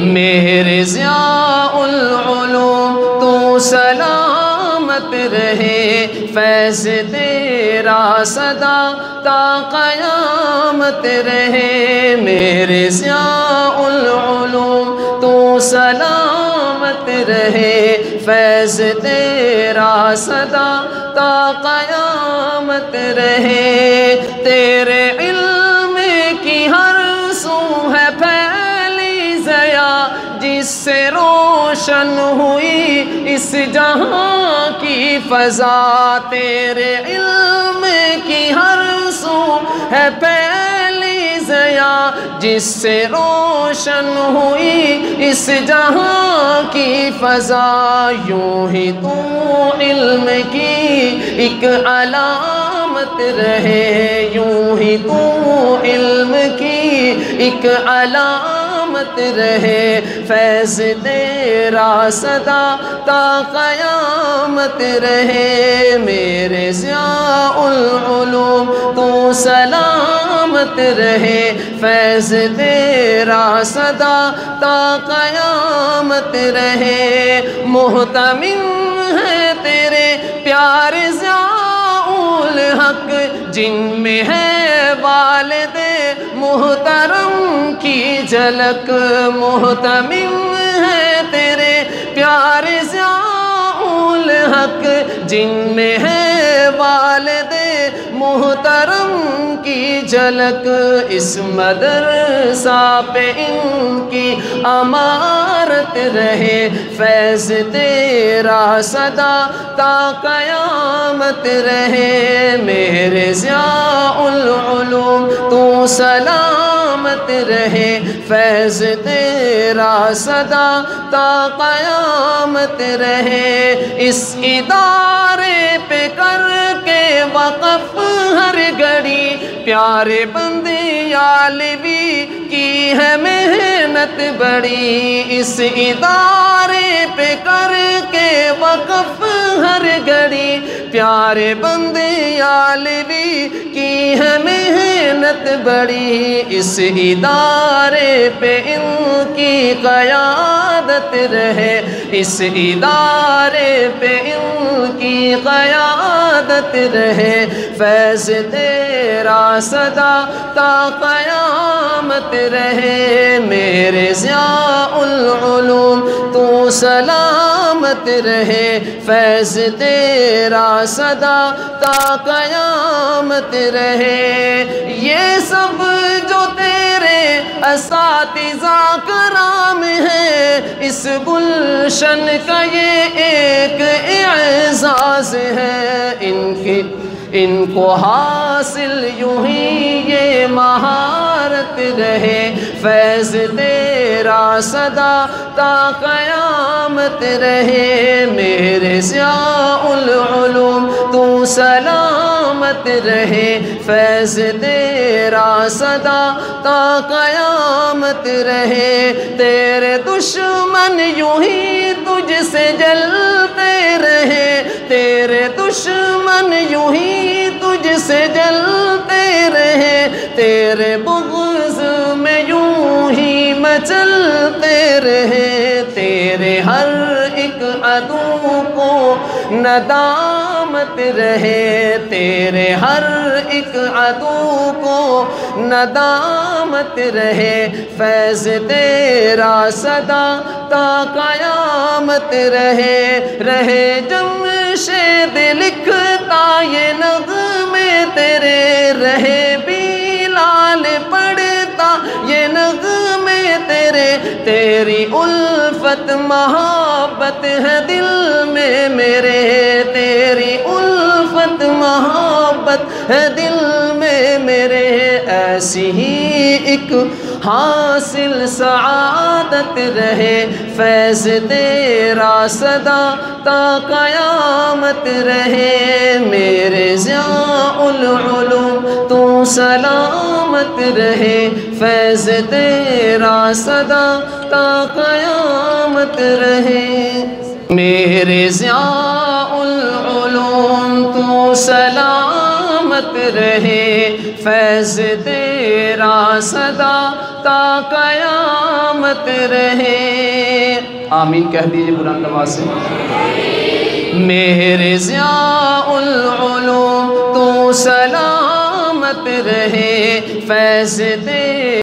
میرے ضیاء العلوم تو سلامت رہے، فیض تیرا سدا تا قیامت رہے۔ میرے ضیاء العلوم تو سلامت رہے، فیض تیرا سدا تا قیامت رہے۔ تیرے علم کی ہر سو ہے پھیلی ضیاء، جس سے روشن ہوئی اس جہاں کی فضا۔ تیرے علم کی ہر سو ہے پھیلی ضیاء، جس سے روشن ہوئی اس جہاں کی فضا۔ یوں ہی تو علم کی ایک علامت رہے، یوں ہی تو علم کی ایک علامت رہے، فیض تیرا سدا تا قیامت رہے۔ میرے ضیاء العلوم تو سلامت رہے، فیض تیرا سدا تا قیامت رہے۔ محتمم ہے تیرے پیارے ضیاء الحق، جن میں ہے والد محترم کی جھلک۔ محتمم ہے تیرے پیارے ضیاء الحق، جن میں ہے والد محترم کی جھلک۔ اس مدرسہ پہ ان کی امارت رہے، فیض تیرا سدا تا قیامت رہے۔ میرے ضیاء العلوم تو سلامت رہے، فیض تیرا سدا تا قیامت رہے۔ اس ادارے پہ کر کے وقف ہر گھڑی، پیارے بندے عالوی کی ہے محنت بڑی۔ اس ادارے پہ کر کے وقف ہر گھڑی، پیارے بندے عالوی کی ہے محنت بڑی۔ اس ادارے پہ ان کی قیادت رہے، اس ادارے پہ ان کی قیادت رہے، فیض تیرا سدا تا قیامت رہے۔ میرے ضیاء العلوم تو سلامت رہے، فیض تیرا سدا تا قیامت رہے۔ یہ سب جو تیرے اساتذہ کرام ہے، اس گلشن کا یہ ایک اعزاز ہے۔ ان کو حاصل یوں ہی یہ مہارت رہے، فیض تیرا سدا تا قیامت رہے۔ میرے ضیاء العلوم تو سلامت رہے، فیض تیرا سدا تا قیامت رہے۔ تیرے دشمن یوں ہی تجھ سے جلتے رہے، تیرے دشمن یوں ہی تجھ سے جلتے رہے، تیرے بغض میں یوں ہی مچلتے رہے۔ تیرے ہر ایک عدو کو ندامت رہے، تیرے ہر ایک عدو کو ندامت رہے، فیض تیرا سدا تا قیامت رہے۔ جمشید لکھتا یہ نغمے تیرے، رہے بلال پڑھتا یہ نغمے تیرے۔ تیری الفت محبت ہے دل میں میرے، تیری الفت محبت ہے دل میں میرے۔ ایسی ہی ایک حاصل سعادت رہے، فیض تیرا سدا تا قیامت رہے۔ میرے ضیاء العلوم تو سلامت رہے، فیض تیرا سدا تا قیامت رہے۔ میرے ضیاء العلوم تو سلامت رہے، فیض تیرا سدا تا قیامت رہے۔ آمین کہہ دیجئے بلند آواز سے۔ میرے ضیاء العلوم تو سلامت رہے، فیض تیرا